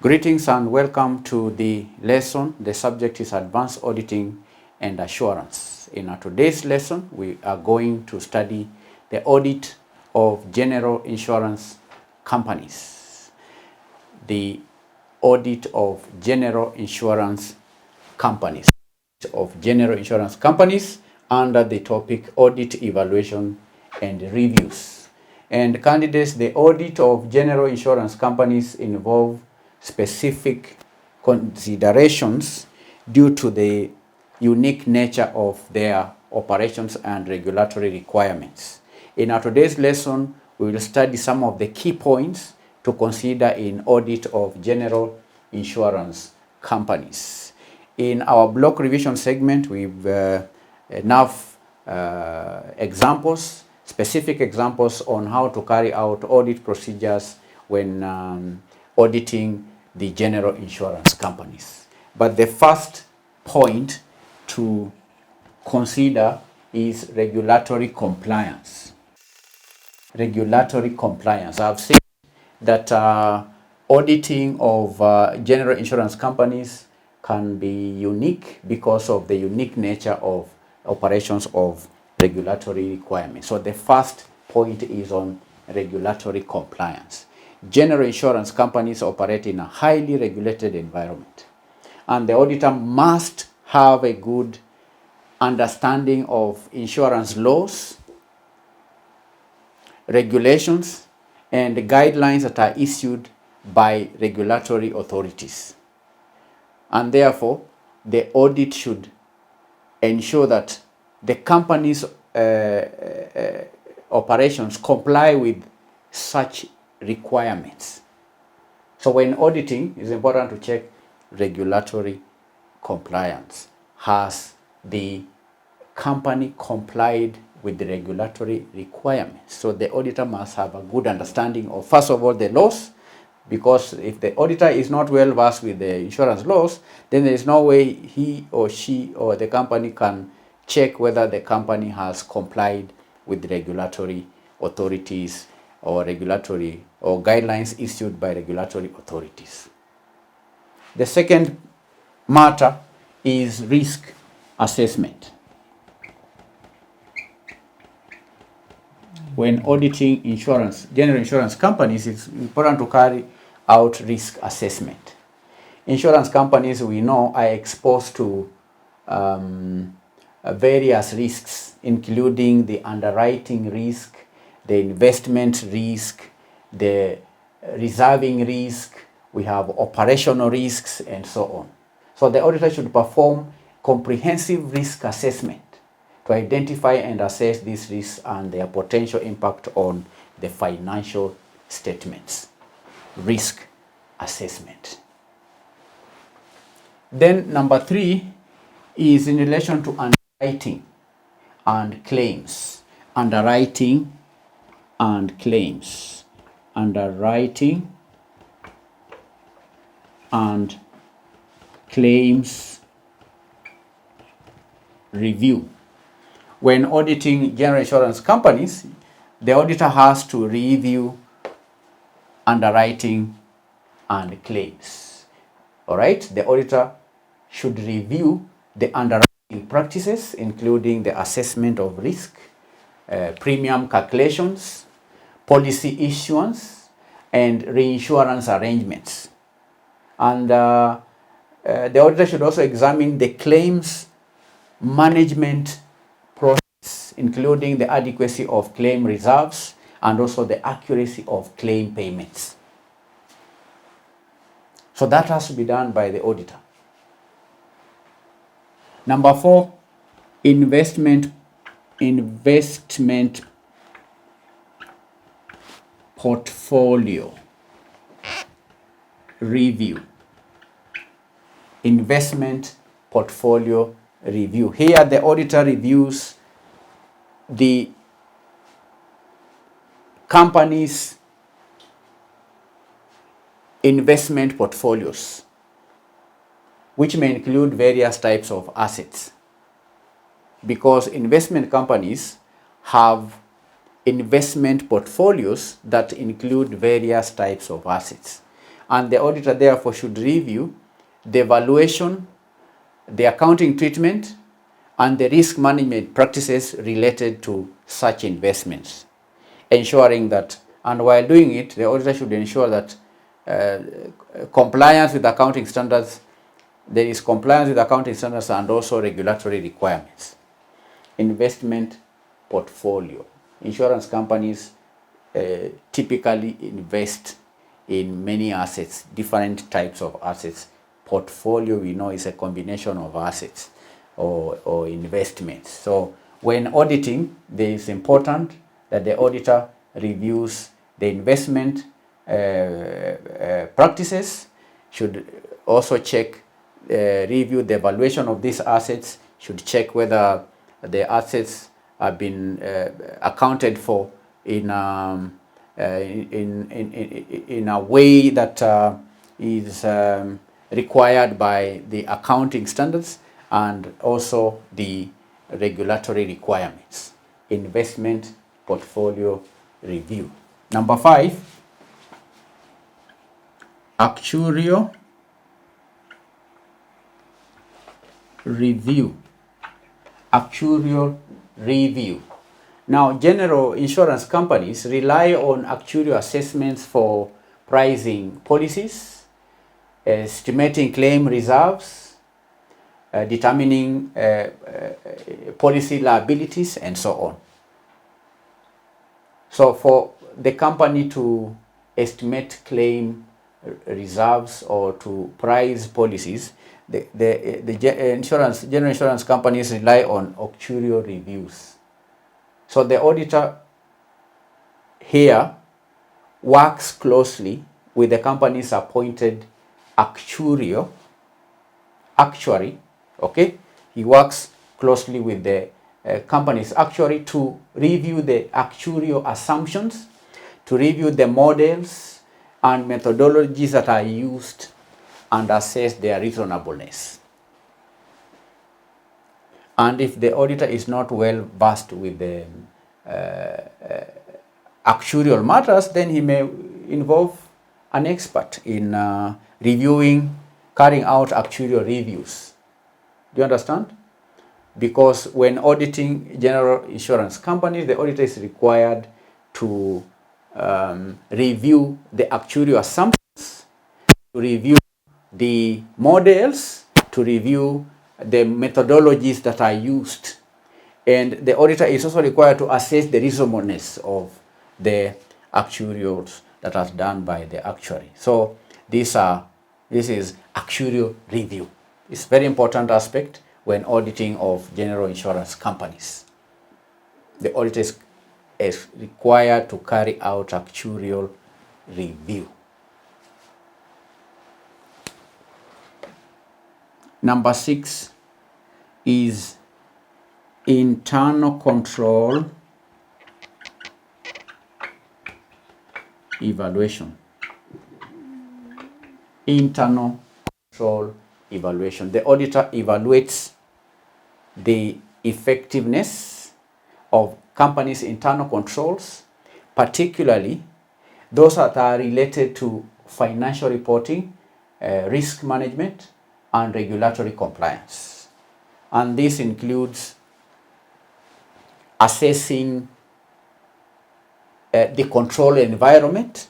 Greetings and welcome to the lesson. The subject is Advanced Auditing and Assurance. In our today's lesson, we are going to study the audit of general insurance companies. The audit of general insurance companies. Under the topic Audit Evaluation and Reviews. And candidates, the audit of general insurance companies involve specific considerations due to the unique nature of their operations and regulatory requirements. In our today's lesson, we will study some of the key points to consider in audit of general insurance companies. In our block revision segment, we've enough examples, specific examples on how to carry out audit procedures when auditing the general insurance companies. But the first point to consider is regulatory compliance. Regulatory compliance. I've seen that auditing of general insurance companies can be unique because of the unique nature of operations of regulatory requirements. So the first point is on regulatory compliance. General insurance companies operate in a highly regulated environment, and the auditor must have a good understanding of insurance laws, regulations, and guidelines that are issued by regulatory authorities. And therefore, the audit should ensure that the company's operations comply with such requirements. So when auditing, it's important to check regulatory compliance. Has the company complied with the regulatory requirements? So the auditor must have a good understanding of, first of all, the laws, because if the auditor is not well versed with the insurance laws, then there is no way he or she or the company can check whether the company has complied with regulatory authorities or regulatory or guidelines issued by regulatory authorities. The second matter is risk assessment. When auditing general insurance companies, it's important to carry out risk assessment. Insurance companies, we know, are exposed to various risks, including the underwriting risk, the investment risk, the reserving risk, we have operational risks, and so on. So the auditor should perform comprehensive risk assessment to identify and assess these risks and their potential impact on the financial statements. Risk assessment. Then number 3 is in relation to underwriting and claims. Underwriting and claims. Underwriting and claims review. When auditing general insurance companies, the auditor has to review underwriting and claims. All right, the auditor should review the underwriting practices, including the assessment of risk, premium calculations, policy issuance, and reinsurance arrangements. And the auditor should also examine the claims management process, including the adequacy of claim reserves and also the accuracy of claim payments. So that has to be done by the auditor. Number 4, investment portfolio review. Investment portfolio review. Here the auditor reviews the company's investment portfolios, which may include various types of assets, because investment companies have investment portfolios that include various types of assets. And the auditor therefore should review the valuation, the accounting treatment, and the risk management practices related to such investments, ensuring that, and while doing it, the auditor should ensure that compliance with accounting standards, there is compliance with accounting standards and also regulatory requirements. Investment portfolio. Insurance companies typically invest in many assets, different types of assets. Portfolio, we know, is a combination of assets or investments. So when auditing, it is important that the auditor reviews the investment practices, should also check, review the valuation of these assets, should check whether the assets have been accounted for in a way that is required by the accounting standards and also the regulatory requirements. Investment portfolio review. Number 5, actuarial review. Actuarial review. Now, general insurance companies rely on actuarial assessments for pricing policies, estimating claim reserves, determining policy liabilities, and so on. So for the company to estimate claim reserves or to price policies, the general insurance companies rely on actuarial reviews. So the auditor here works closely with the company's appointed actuary, okay? He works closely with the company's actuary to review the actuarial assumptions, to review the models and methodologies that are used and assess their reasonableness. And if the auditor is not well versed with the actuarial matters, then he may involve an expert in carrying out actuarial reviews. Do you understand? Because when auditing general insurance companies, the auditor is required to review the actuarial assumptions, to review the models, to review the methodologies that are used. And the auditor is also required to assess the reasonableness of the actuarials that are done by the actuary. So this is actuarial review. It's a very important aspect when auditing of general insurance companies. The auditor is required to carry out actuarial review. Number 6 is internal control evaluation. Internal control evaluation. The auditor evaluates the effectiveness of companies' internal controls, particularly those that are related to financial reporting, risk management, and regulatory compliance. And this includes assessing the control environment,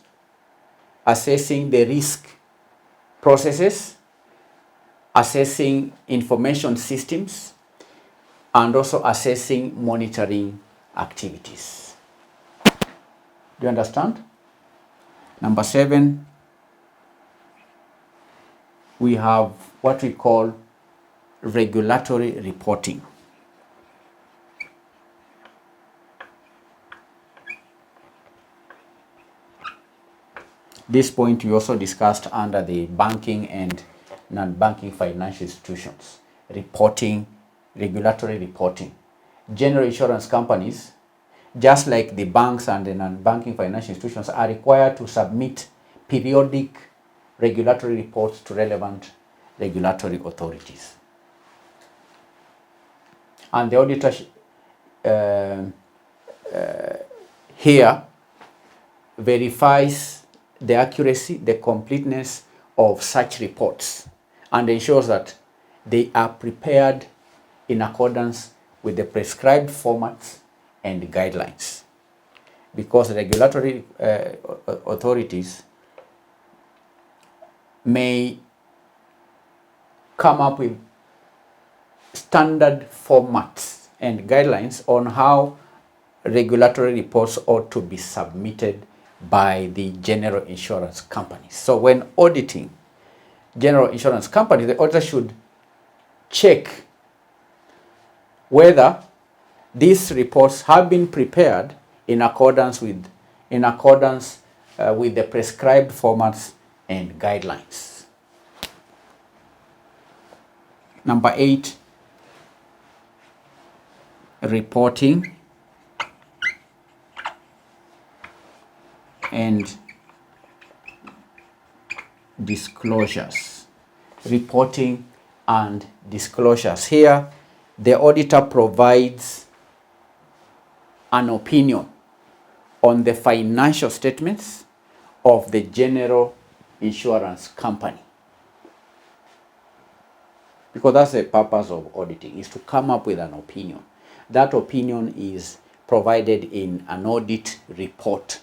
assessing the risk processes, assessing information systems, and also assessing monitoring activities. Do you understand? Number 7, we have what we call regulatory reporting. This point we also discussed under the banking and non-banking financial institutions. Reporting, regulatory reporting. General insurance companies, just like the banks and the non-banking financial institutions, are required to submit periodic regulatory reports to relevant regulatory authorities. And the auditor here verifies the accuracy, the completeness of such reports, and ensures that they are prepared in accordance with the prescribed formats and guidelines. Because regulatory authorities may come up with standard formats and guidelines on how regulatory reports ought to be submitted by the general insurance companies. So when auditing general insurance companies, the auditor should check whether these reports have been prepared in accordance with the prescribed formats and guidelines. Number 8, reporting and disclosures. Reporting and disclosures. Here, the auditor provides an opinion on the financial statements of the general insurance company. Because that's the purpose of auditing, is to come up with an opinion. That opinion is provided in an audit report,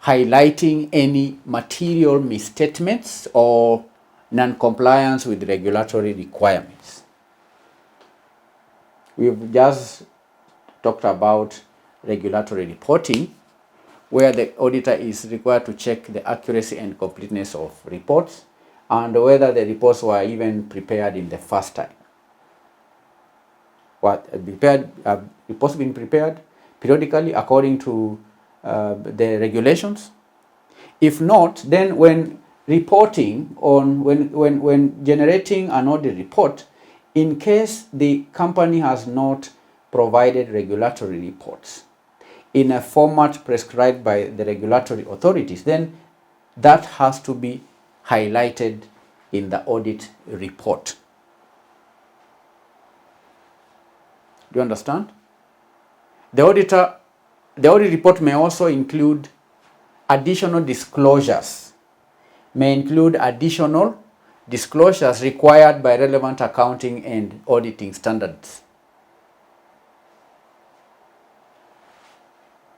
highlighting any material misstatements or non-compliance with regulatory requirements. We've just talked about regulatory reporting, where the auditor is required to check the accuracy and completeness of reports and whether the reports were even prepared in the first time. Reports being prepared periodically according to the regulations. If not, then when generating an audit report, in case the company has not provided regulatory reports in a format prescribed by the regulatory authorities, then that has to be highlighted in the audit report. Do you understand? The audit report may also include additional disclosures, required by relevant accounting and auditing standards.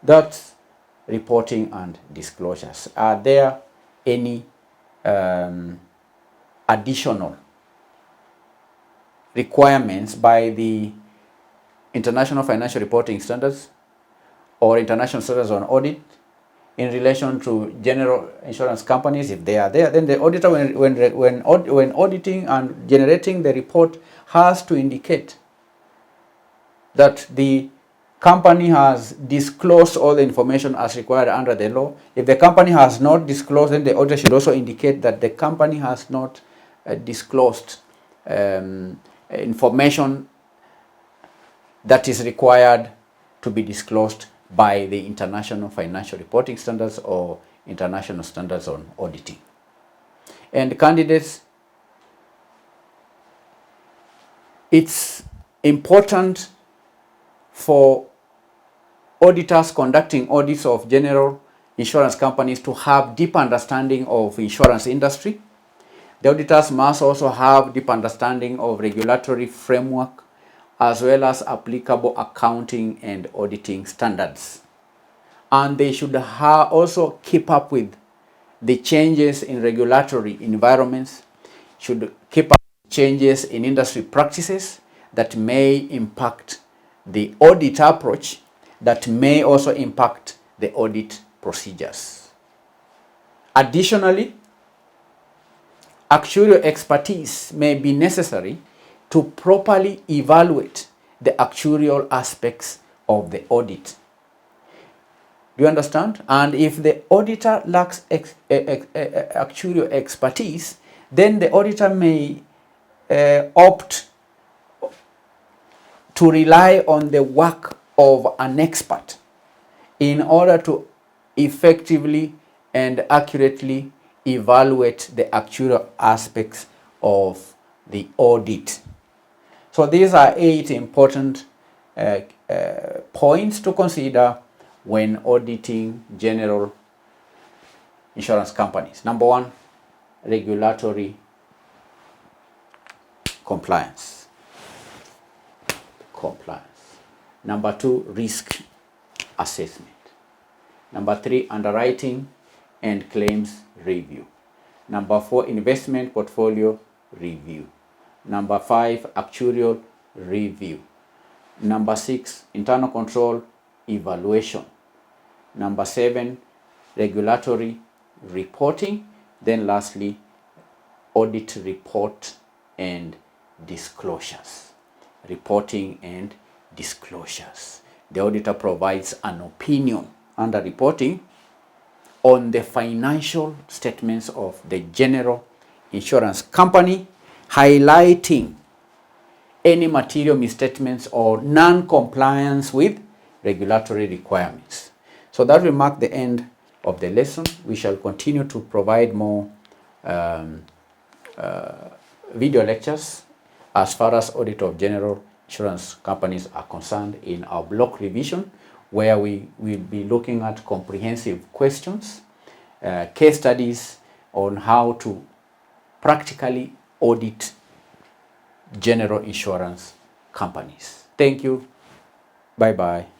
That's reporting and disclosures. Are there any additional requirements by the International Financial Reporting Standards or International Standards on Audit in relation to general insurance companies? If they are there, then the auditor, when auditing and generating the report, has to indicate that the company has disclosed all the information as required under the law. If the company has not disclosed, then the auditor should also indicate that the company has not disclosed information that is required to be disclosed by the International Financial Reporting Standards or International Standards on Auditing. And candidates, it's important for auditors conducting audits of general insurance companies to have deep understanding of insurance industry. The auditors must also have deep understanding of regulatory framework as well as applicable accounting and auditing standards. And they should also keep up with the changes in regulatory environments, should keep up with changes in industry practices that may impact the audit approach, that may also impact the audit procedures. Additionally, actuarial expertise may be necessary to properly evaluate the actuarial aspects of the audit. Do you understand? And if the auditor lacks actuarial expertise, then the auditor may opt to rely on the work of an expert in order to effectively and accurately evaluate the actuarial aspects of the audit. So these are 8 important points to consider when auditing general insurance companies. Number one, regulatory compliance. Number two, risk assessment. Number three, underwriting and claims review. Number four, investment portfolio review. Number five, actuarial review. Number six, internal control evaluation. Number seven, regulatory reporting. Then lastly, audit report and disclosures. Reporting and disclosures. The auditor provides an opinion under reporting on the financial statements of the general insurance company, highlighting any material misstatements or non-compliance with regulatory requirements. So that will mark the end of the lesson. We shall continue to provide more video lectures as far as audit of general insurance companies are concerned in our block revision, where we will be looking at comprehensive questions, case studies on how to practically audit general insurance companies. Thank you. Bye-bye.